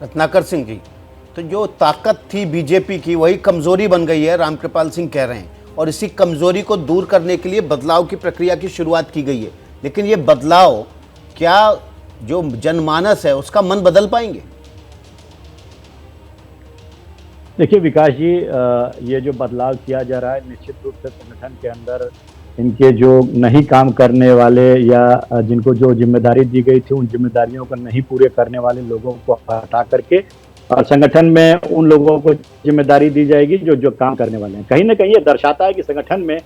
रत्नाकर सिंह जी, तो जो ताकत थी बीजेपी की वही कमजोरी बन गई है, रामकृपाल सिंह कह रहे हैं, और इसी कमजोरी को दूर करने के लिए बदलाव की प्रक्रिया की शुरुआत की गई है। लेकिन ये बदलाव क्या जो जनमानस है उसका मन बदल पाएंगे? देखिए विकास जी, ये जो बदलाव किया जा रहा है निश्चित रूप से संगठन के अंदर इनके जो नहीं काम करने वाले या जिनको जो जिम्मेदारी दी गई थी उन जिम्मेदारियों को नहीं पूरे करने वाले लोगों को हटा करके और संगठन में उन लोगों को जिम्मेदारी दी जाएगी जो जो काम करने वाले हैं। कहीं ना कहीं ये दर्शाता है कि संगठन में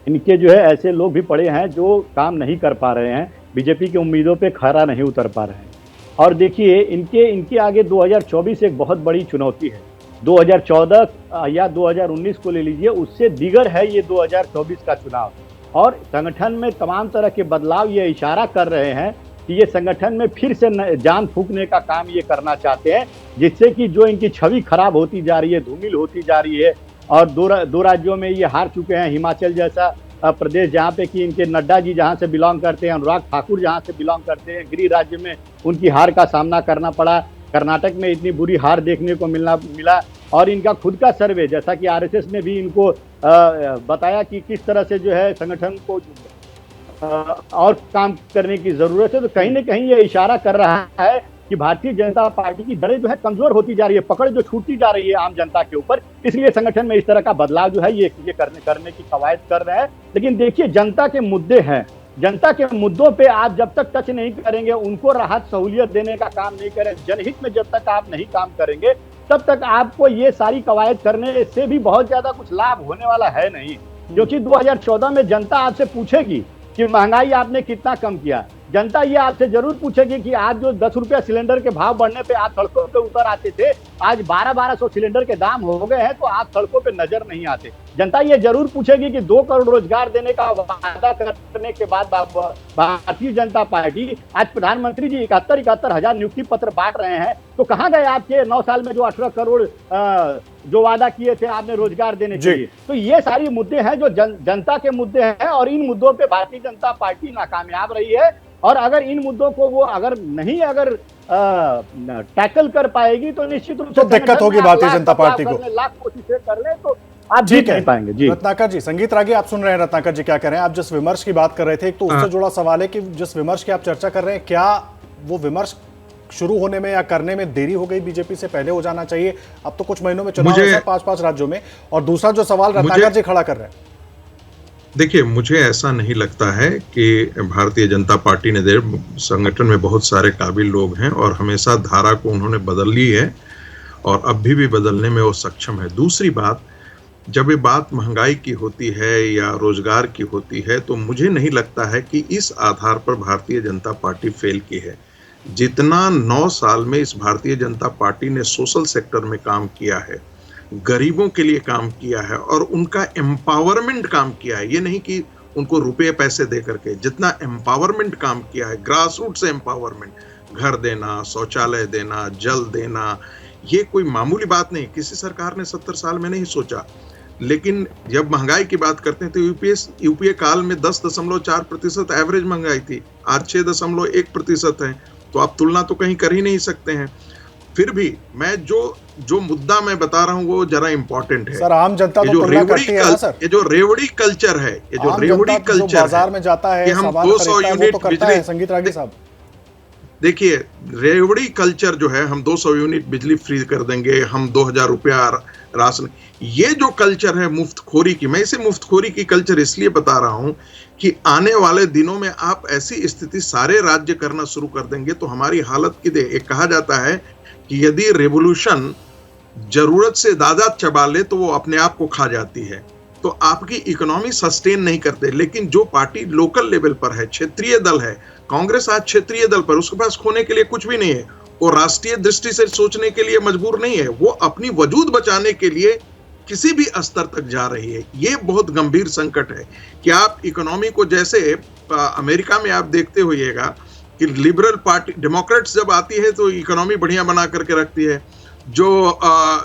इनके जो है ऐसे लोग भी पड़े हैं जो काम नहीं कर पा रहे हैं, बीजेपी की उम्मीदों पे खरा नहीं उतर पा रहे हैं। और देखिए इनके आगे 2024 एक बहुत बड़ी चुनौती है। 2014 या 2019 को ले लीजिए, उससे दिगर है ये 2024 का चुनाव। और संगठन में तमाम तरह के बदलाव ये इशारा कर रहे हैं कि ये संगठन में फिर से जान फूंकने का काम ये करना चाहते हैं, जिससे कि जो इनकी छवि खराब होती जा रही है, धूमिल होती जा रही है। और दो राज्यों में ये हार चुके हैं, हिमाचल जैसा प्रदेश जहाँ पे कि इनके नड्डा जी जहाँ से बिलोंग करते हैं, अनुराग ठाकुर जहाँ से बिलोंग करते हैं, गृह राज्य में उनकी हार का सामना करना पड़ा। कर्नाटक में इतनी बुरी हार देखने को मिला। और इनका खुद का सर्वे, जैसा कि आरएसएस ने भी इनको बताया कि किस तरह से जो है संगठन को और काम करने की जरूरत है, तो कहीं ना कहीं ये इशारा कर रहा है कि भारतीय जनता पार्टी की जड़ें जो है कमजोर होती जा रही है, पकड़ जो छूटती जा रही है आम जनता के ऊपर। इसलिए संगठन में इस तरह का बदलाव जो है ये करने की कवायद कर रहे हैं। लेकिन देखिए, जनता के मुद्दे हैं, जनता के मुद्दों पे आप जब तक टच नहीं करेंगे, उनको राहत सहूलियत देने का काम नहीं करें, जनहित में जब तक आप नहीं काम करेंगे, तब तक आपको ये सारी कवायद करने से भी बहुत ज्यादा कुछ लाभ होने वाला है नहीं। क्योंकि 2014 में जनता आपसे पूछेगी कि महंगाई आपने कितना कम किया। जनता ये आपसे जरूर पूछेगी कि आज जो 10 रुपया सिलेंडर के भाव बढ़ने पे आप सड़कों पे उतर आते थे, आज 1200 सिलेंडर के दाम हो गए हैं तो आप सड़कों पे नजर नहीं आते। जनता ये जरूर पूछेगी कि 2 करोड़ रोजगार देने का वादा करने के बाद भारतीय जनता पार्टी आज प्रधानमंत्री जी 71 हजार नियुक्ति पत्र बांट रहे हैं, तो कहाँ गए आपके 9 साल में जो 18 करोड़ जो वादा किए थे आपने रोजगार देने के लिए। तो ये सारी मुद्दे हैं जो जनता के मुद्दे हैं, और इन मुद्दों पे भारतीय जनता पार्टी नाकामयाब रही है। और अगर इन मुद्दों को वो अगर टैकल कर पाएगी तो निश्चित रूप से तो दिक्कत होगी भारतीय जनता पार्टी को। लाख कोशिशें कर ले तो आप जीत नहीं पाएंगे। जी रत्नाकर जी, संगीत रागी आप सुन रहे हैं रत्नाकर जी क्या कह रहे हैं। आप जिस विमर्श की बात कर रहे थे, एक तो उससे जुड़ा सवाल है कि जिस विमर्श की आप चर्चा कर रहे हैं, क्या वो विमर्श शुरू होने में या करने में देरी हो गई, बीजेपी से पहले हो जाना चाहिए? अब तो कुछ महीनों में चुनाव है 5-5 राज्यों में। और दूसरा जो सवाल रत्नाकर जी खड़ा कर रहे हैं, देखिए, मुझे ऐसा नहीं लगता है कि भारतीय जनता पार्टी ने संगठन में बहुत सारे काबिल लोग हैं और हमेशा धारा को उन्होंने बदल ली है और अभी भी बदलने में वो सक्षम है। दूसरी बात, जब ये बात महंगाई की होती है या रोजगार की होती है, तो मुझे नहीं लगता है कि इस आधार पर भारतीय जनता पार्टी फेल की है। जितना 9 साल में इस भारतीय जनता पार्टी ने सोशल सेक्टर में काम किया है, गरीबों के लिए काम किया है और उनका एम्पावरमेंट काम किया है, ये नहीं कि उनको रुपए पैसे दे करके, जितना एम्पावरमेंट काम किया है, ग्रास रूट से एम्पावरमेंट, घर देना, शौचालय देना, जल देना, ये कोई मामूली बात नहीं। किसी सरकार ने 70 साल में नहीं सोचा। लेकिन जब महंगाई की बात करते हैं तो यूपीए काल में 10.4% एवरेज महंगाई थी, आज 6.1% है, तो आप तुलना तो कहीं कर ही नहीं सकते हैं। फिर भी मैं जो मुद्दा मैं बता रहा हूँ वो जरा इंपॉर्टेंट है सर। आम जनता तो तुलना करती है ना सर। ये जो रेवड़ी कल्चर है, ये जो रेवड़ी कल्चर बाजार में जाता है, हम 200 यूनिट बिजली, संगीत रागी साहब देखिए, रेवड़ी कल्चर जो है, हम 200 यूनिट बिजली फ्री कर देंगे, हम 2000 रुपया राशन, ये जो कल्चर है मुफ्तखोरी की, मैं इसे मुफ्तखोरी की कल्चर इसलिए बता रहा हूं कि आने वाले दिनों में आप ऐसी स्थिति सारे राज्य करना शुरू कर देंगे तो हमारी हालत की एक कहा जाता है कि यदि रेवोल्यूशन जरूरत से ज्यादा चबा ले तो वो अपने आप को खा जाती है, तो आपकी इकोनॉमी सस्टेन नहीं करते। लेकिन जो पार्टी लोकल लेवल पर है, क्षेत्रीय दल है, कांग्रेस आज क्षेत्रीय दल पर, उसके पास खोने के लिए कुछ भी नहीं है, वो राष्ट्रीय दृष्टि से सोचने के लिए मजबूर नहीं है, वो अपनी वजूद बचाने के लिए किसी भी स्तर तक जा रही है। ये बहुत गंभीर संकट है कि आप इकोनॉमी को, जैसे अमेरिका में आप देखते होइएगा कि लिबरल पार्टी, डेमोक्रेट्स जब आती है तो इकोनॉमी बढ़िया बना करके रखती है, जो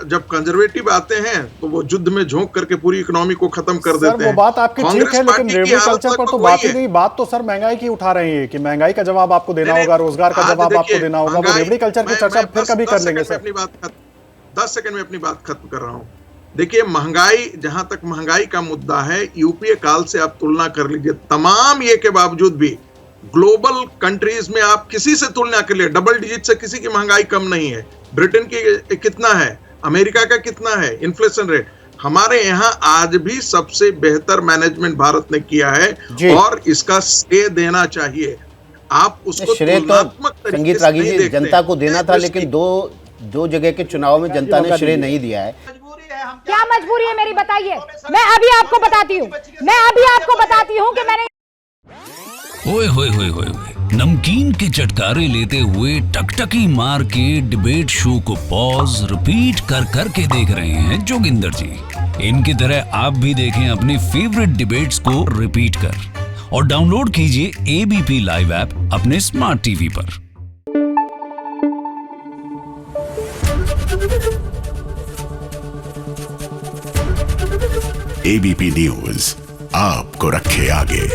जब कंजर्वेटिव आते हैं तो वो युद्ध में झोंक करके पूरी इकोनॉमी को खत्म कर देते हैं। वो बात आपकी ठीक है, लेकिन रेवड़ी कल्चर पर तो बात ही नहीं। बात तो सर महंगाई की उठा रहे हैं कि महंगाई का जवाब आपको देना होगा, रोजगार का जवाब आपको देना होगा। वो रेवड़ी कल्चर की चर्चा फिर कभी कर लेंगे सर। 10 सेकंड में अपनी बात खत्म कर रहा हूं। देखिए, महंगाई, जहां तक महंगाई का मुद्दा है, यूपीए काल से आप तुलना कर लीजिए, तमाम ये के बावजूद भी ग्लोबल कंट्रीज में आप किसी से तुलना कर लिए, डबल डिजिट से किसी की महंगाई कम नहीं है। ब्रिटेन की कितना है, अमेरिका का कितना है इन्फ्लेशन रेट, हमारे यहाँ आज भी सबसे बेहतर मैनेजमेंट भारत ने किया है और इसका श्रेय देना चाहिए। आप उसको श्रेय तो संगीत रागी जी जनता को देना था, लेकिन दो जगह के चुनाव में जनता ने श्रेय नहीं दिया है। क्या मजबूरी है मेरी, बताइए। मैं अभी आपको बताती हूँ कि मैंने ओए होए होए होए, नमकीन के चटकारे लेते हुए टकटकी मार के डिबेट शो को पॉज रिपीट कर करके देख रहे हैं जोगिंदर जी। इनकी तरह आप भी देखें अपनी फेवरेट डिबेट्स को रिपीट कर और डाउनलोड कीजिए एबीपी लाइव ऐप अपने स्मार्ट टीवी पर। एबीपी न्यूज आपको रखे आगे।